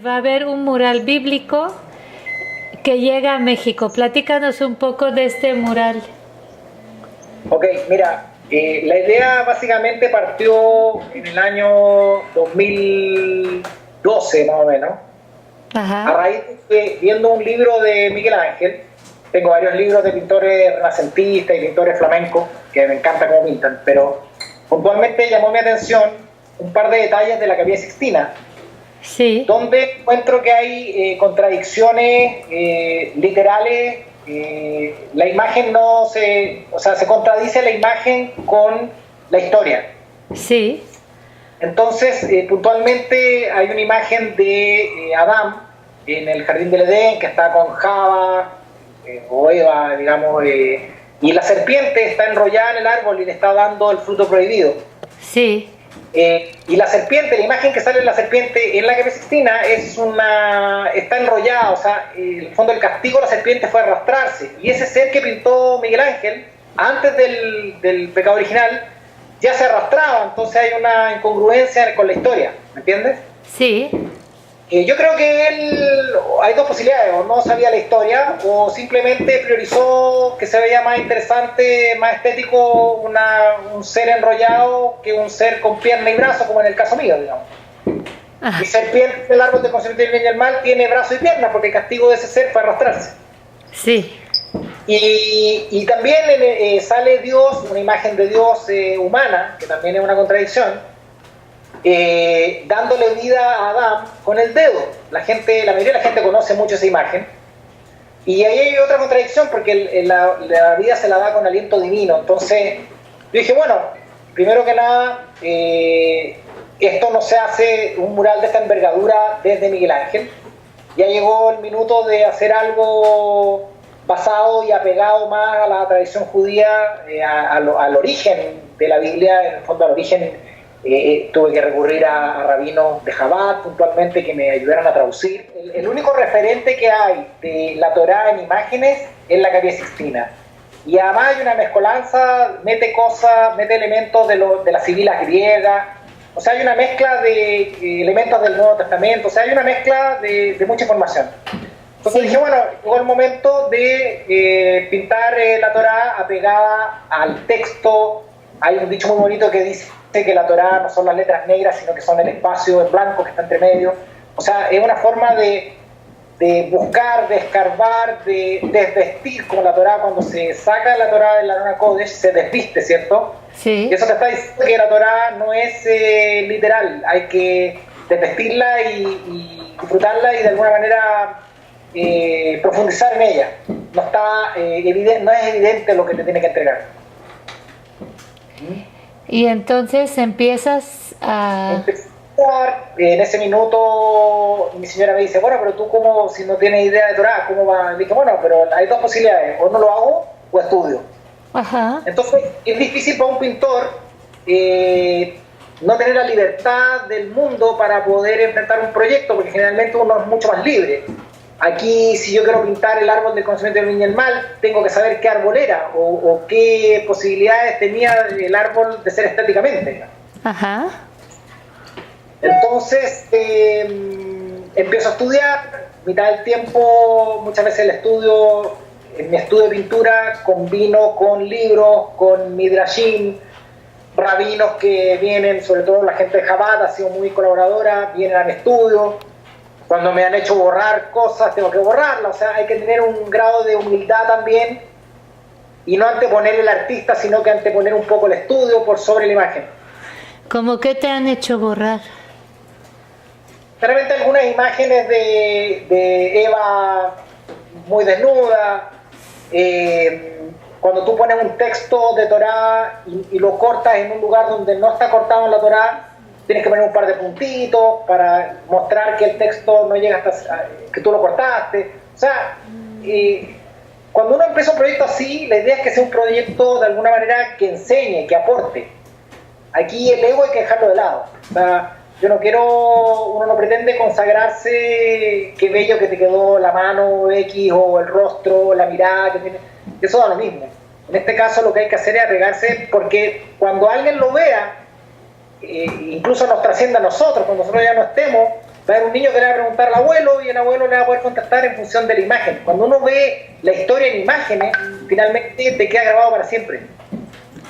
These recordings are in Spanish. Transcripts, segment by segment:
va a haber un mural bíblico que llega a México. Platícanos un poco de este mural. Ok, mira, la idea básicamente partió en el año 2012 más o menos, Ajá. a raíz de viendo un libro de Miguel Ángel. Tengo varios libros de pintores renacentistas y pintores flamencos que me encanta cómo pintan, pero puntualmente llamó mi atención un par de detalles de la Capilla Sixtina, Sí. donde encuentro que hay contradicciones literales. La imagen no se, o sea, se contradice la imagen con la historia. Sí. Entonces, puntualmente hay una imagen de Adán en el jardín del Edén que está con Java o Eva, digamos, y la serpiente está enrollada en el árbol y le está dando el fruto prohibido. Sí. Y la serpiente, la imagen que sale de la serpiente en la Capilla Sixtina está enrollada, o sea, en el fondo del castigo la serpiente fue arrastrarse. Y ese ser que pintó Miguel Ángel, antes del pecado original, ya se arrastraba, entonces hay una incongruencia con la historia, ¿me entiendes? Sí. Yo creo que hay dos posibilidades: o no sabía la historia, o simplemente priorizó que se veía más interesante, más estético un ser enrollado que un ser con pierna y brazo, como en el caso mío, digamos. Ah. Mi serpiente del árbol del conocimiento del bien y el mal tiene brazo y pierna, porque el castigo de ese ser fue arrastrarse. Sí. Y también sale Dios, una imagen de Dios humana, que también es una contradicción, dándole vida a Adán con el dedo. La mayoría de la gente conoce mucho esa imagen. Y ahí hay otra contradicción, porque la vida se la da con aliento divino. Entonces yo dije, bueno, primero que nada, esto no se hace un mural de esta envergadura desde Miguel Ángel. Ya llegó el minuto de hacer algo basado y apegado más a la tradición judía, al origen de la Biblia. En el fondo, al origen, tuve que recurrir a rabinos de Chabad puntualmente que me ayudaran a traducir. El único referente que hay de la Torá en imágenes es la Capilla Sixtina. Y además hay una mezcolanza, mete elementos de las sibilas griegas. O sea, hay una mezcla de elementos del Nuevo Testamento. O sea, hay una mezcla de mucha información. Entonces dije, bueno, llegó el momento de pintar la Torá apegada al texto. Hay un dicho muy bonito que dice que la Torá no son las letras negras, sino que son el espacio en blanco que está entre medio. O sea, es una forma de buscar, de escarbar, de desvestir, como la Torá, cuando se saca la Torá de la Arona Kodesh, se desviste, ¿cierto? Sí. Y eso te está diciendo que la Torá no es literal, hay que desvestirla y disfrutarla y de alguna manera profundizar en ella. No es evidente lo que te tiene que entregar. Y entonces empiezas a... En ese minuto mi señora me dice, bueno, pero tú como, si no tienes idea de Torah, ¿cómo va? Le dije, bueno, pero hay dos posibilidades: o no lo hago o estudio. Ajá. Entonces es difícil para un pintor no tener la libertad del mundo para poder enfrentar un proyecto, porque generalmente uno es mucho más libre. Aquí, si yo quiero pintar el árbol del conocimiento del bien y el mal, tengo que saber qué árbol era o qué posibilidades tenía el árbol de ser estéticamente. Ajá. Entonces empiezo a estudiar. Mitad del tiempo, muchas veces en mi estudio de pintura combino con libros, con midrashim, rabinos que vienen, sobre todo la gente de Chabad ha sido muy colaboradora, vienen a mi estudio. Cuando me han hecho borrar cosas, tengo que borrarlas. O sea, hay que tener un grado de humildad también y no anteponer el artista, sino que anteponer un poco el estudio por sobre la imagen. ¿Cómo que te han hecho borrar? Realmente algunas imágenes de Eva muy desnuda. Cuando tú pones un texto de Torá y lo cortas en un lugar donde no está cortado en la Torá, tienes que poner un par de puntitos para mostrar que el texto no llega hasta que tú lo cortaste. O sea, cuando uno empieza un proyecto así, la idea es que sea un proyecto de alguna manera que enseñe, que aporte. Aquí el ego hay que dejarlo de lado. O sea, uno no pretende consagrarse, qué bello que te quedó la mano X o el rostro, la mirada que tiene. Eso da lo mismo. En este caso lo que hay que hacer es apegarse, porque cuando alguien lo vea, incluso nos trascienda a nosotros, cuando nosotros ya no estemos, va a haber un niño que le va a preguntar al abuelo y el abuelo le va a poder contestar en función de la imagen. Cuando uno ve la historia en imágenes, finalmente te queda grabado para siempre.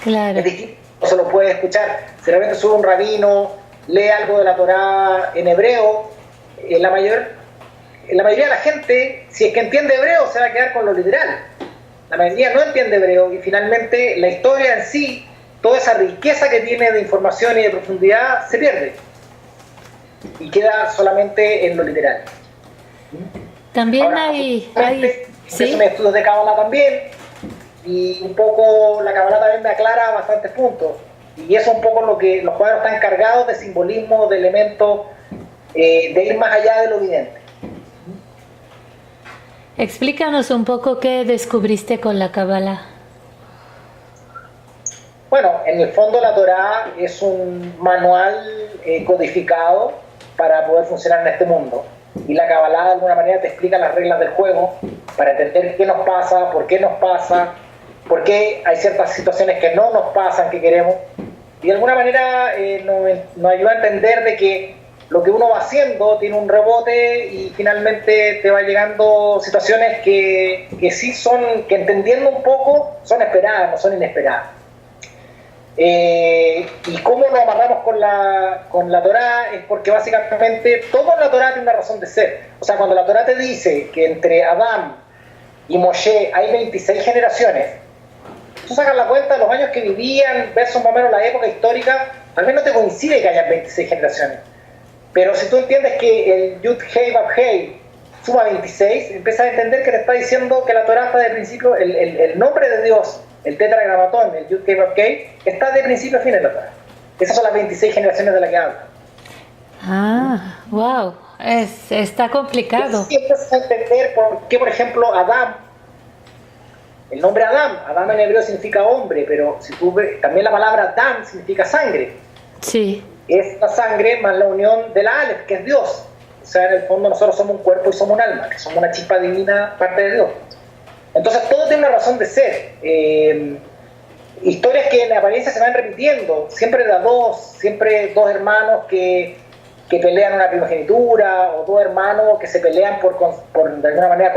Claro. Es distinto, no se lo puede escuchar. Si realmente sube un rabino, lee algo de la Torá en hebreo, la mayoría de la gente, si es que entiende hebreo, se va a quedar con lo literal. La mayoría no entiende hebreo y finalmente la historia en sí, toda esa riqueza que tiene de información y de profundidad, se pierde y queda solamente en lo literal. También Ahora, hay ¿sí? Mis estudios de Kabbalah también, y un poco la Kabbalah también me aclara bastantes puntos, y eso es un poco lo que los cuadros están cargados de simbolismo, de elementos, de ir más allá de lo evidente. Explícanos un poco qué descubriste con la Kabbalah. Bueno, en el fondo la Torá es un manual codificado para poder funcionar en este mundo. Y la Kabbalah de alguna manera te explica las reglas del juego para entender qué nos pasa, por qué hay ciertas situaciones que no nos pasan, que queremos. Y de alguna manera nos ayuda a entender de que lo que uno va haciendo tiene un rebote y finalmente te va llegando situaciones que sí son, que entendiendo un poco, son esperadas, no son inesperadas. Y cómo lo amarramos con la Torá es porque básicamente todo en la Torá tiene una razón de ser. O sea, cuando la Torá te dice que entre Adán y Moshe hay 26 generaciones, tú sacas la cuenta de los años que vivían versus más o menos la época histórica, tal vez no te coincide que haya 26 generaciones. Pero si tú entiendes que el Yud Hei Vav Hei suma 26, empiezas a entender que te está diciendo que la Torá está de principio, el nombre de Dios, el tetragramatón, el Yud Hei Vav Hei, está de principio a fin en la Torá. Esas son las 26 generaciones de las que habla. Ah, wow, está complicado. Y empiezas a entender por qué, por ejemplo, Adán, el nombre Adán en hebreo significa hombre, pero si tú ves, también la palabra Adam significa sangre. Sí. Es la sangre más la unión de la Aleph, que es Dios. O sea, en el fondo nosotros somos un cuerpo y somos un alma, que somos una chispa divina, parte de Dios. Entonces todo tiene una razón de ser. Historias que en apariencia se van repitiendo, siempre siempre dos hermanos que pelean una primogenitura, o dos hermanos que se pelean por de alguna manera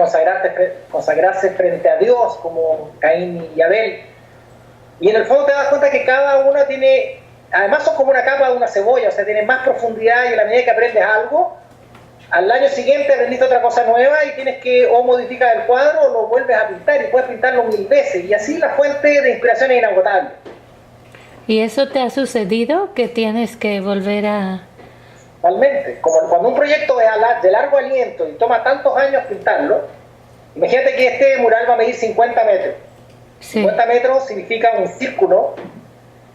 consagrarse frente a Dios, como Caín y Abel. Y en el fondo te das cuenta que cada uno tiene, además son como una capa de una cebolla, o sea, tiene más profundidad, y a la medida que aprendes algo, al año siguiente aprendiste otra cosa nueva y tienes que o modificar el cuadro o lo vuelves a pintar, y puedes pintarlo 1000 veces, y así la fuente de inspiración es inagotable. ¿Y eso te ha sucedido, que tienes que volver a...? Totalmente. Como cuando un proyecto es de largo aliento y toma tantos años pintarlo, imagínate que este mural va a medir 50 metros. Sí. 50 metros significa un círculo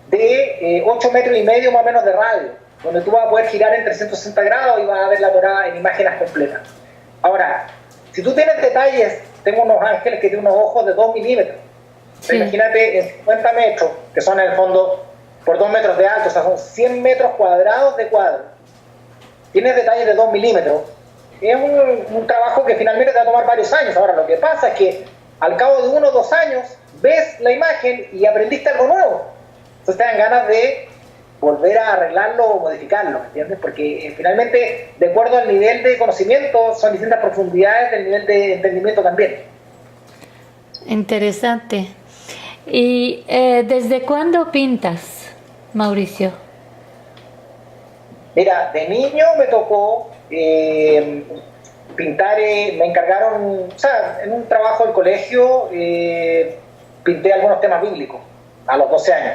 de 8 metros y medio más o menos de radio, donde tú vas a poder girar en 360 grados y vas a ver la Torá en imágenes completas. Ahora, si tú tienes detalles, tengo unos ángeles que tienen unos ojos de 2 milímetros. Sí. Imagínate en 50 metros, que son en el fondo por 2 metros de alto, o sea, son 100 metros cuadrados de cuadro. Tienes detalles de 2 milímetros. Es un trabajo que finalmente te va a tomar varios años. Ahora, lo que pasa es que al cabo de 1 o 2 años ves la imagen y aprendiste algo nuevo. Entonces te dan ganas de volver a arreglarlo o modificarlo, ¿entiendes? Porque finalmente, de acuerdo al nivel de conocimiento, son distintas profundidades del nivel de entendimiento también. Interesante. ¿Y desde cuándo pintas, Mauricio? Mira, de niño me tocó pintar, me encargaron, o sea, en un trabajo del colegio pinté algunos temas bíblicos a los 12 años.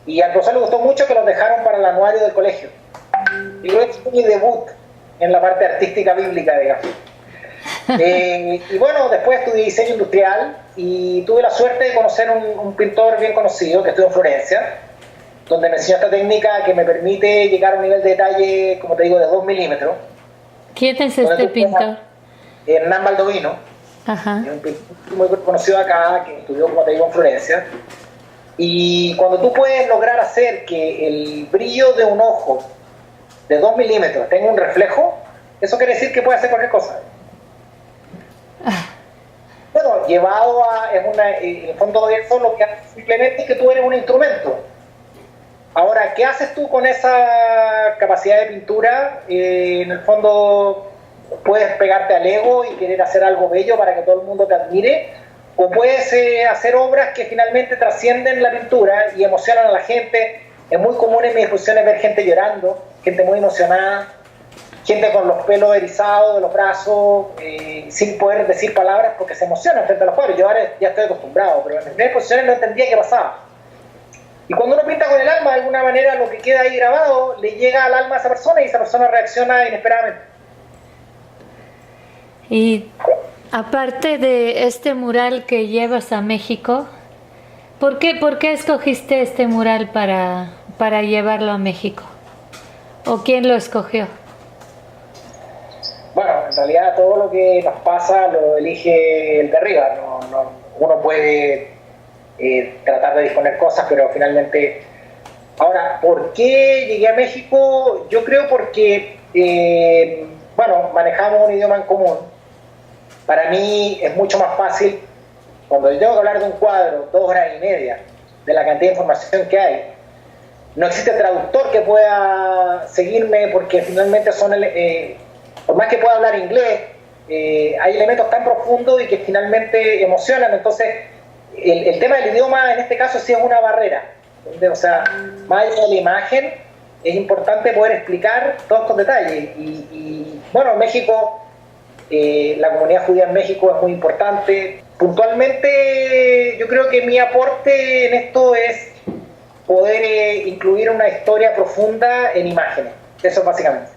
Y al profesor le gustó mucho que los dejaron para el anuario del colegio. Y luego fue mi debut en la parte artística bíblica, digamos. Y bueno, después estudié diseño industrial y tuve la suerte de conocer un pintor bien conocido que estudió en Florencia, donde me enseñó esta técnica que me permite llegar a un nivel de detalle, como te digo, de 2 milímetros. ¿Quién es este pintor? Hernán Baldovino. Ajá. Es un pintor muy conocido acá, que estudió, como te digo, en Florencia. Y cuando tú puedes lograr hacer que el brillo de un ojo de 2 milímetros tenga un reflejo, eso quiere decir que puede hacer cualquier cosa. Bueno, llevado a... en el fondo de eso lo que hace simplemente es que tú eres un instrumento. Ahora, ¿qué haces tú con esa capacidad de pintura? En el fondo, puedes pegarte al ego y querer hacer algo bello para que todo el mundo te admire, o puedes hacer obras que finalmente trascienden la pintura y emocionan a la gente. Es muy común en mis exposiciones ver gente llorando, gente muy emocionada, gente con los pelos erizados de los brazos, sin poder decir palabras porque se emocionan frente a los cuadros. Yo ahora ya estoy acostumbrado, pero en mis primeras exposiciones no entendía qué pasaba. Y cuando uno pinta con el alma, de alguna manera lo que queda ahí grabado le llega al alma a esa persona y esa persona reacciona inesperadamente. Y aparte de este mural que llevas a México, ¿por qué escogiste este mural para llevarlo a México? ¿O quién lo escogió? Bueno, en realidad todo lo que nos pasa lo elige el de arriba. Uno puede tratar de disponer cosas, pero finalmente... Ahora, ¿por qué llegué a México? Yo creo porque, manejamos un idioma en común. Para mí es mucho más fácil, cuando yo tengo que hablar de un cuadro, 2 horas y media, de la cantidad de información que hay, no existe traductor que pueda seguirme porque finalmente por más que pueda hablar inglés, hay elementos tan profundos y que finalmente emocionan. Entonces, el tema del idioma en este caso sí es una barrera. O sea, más allá de la imagen, es importante poder explicar todos estos detalles. Y México, la comunidad judía en México es muy importante. Puntualmente, yo creo que mi aporte en esto es poder incluir una historia profunda en imágenes. Eso básicamente.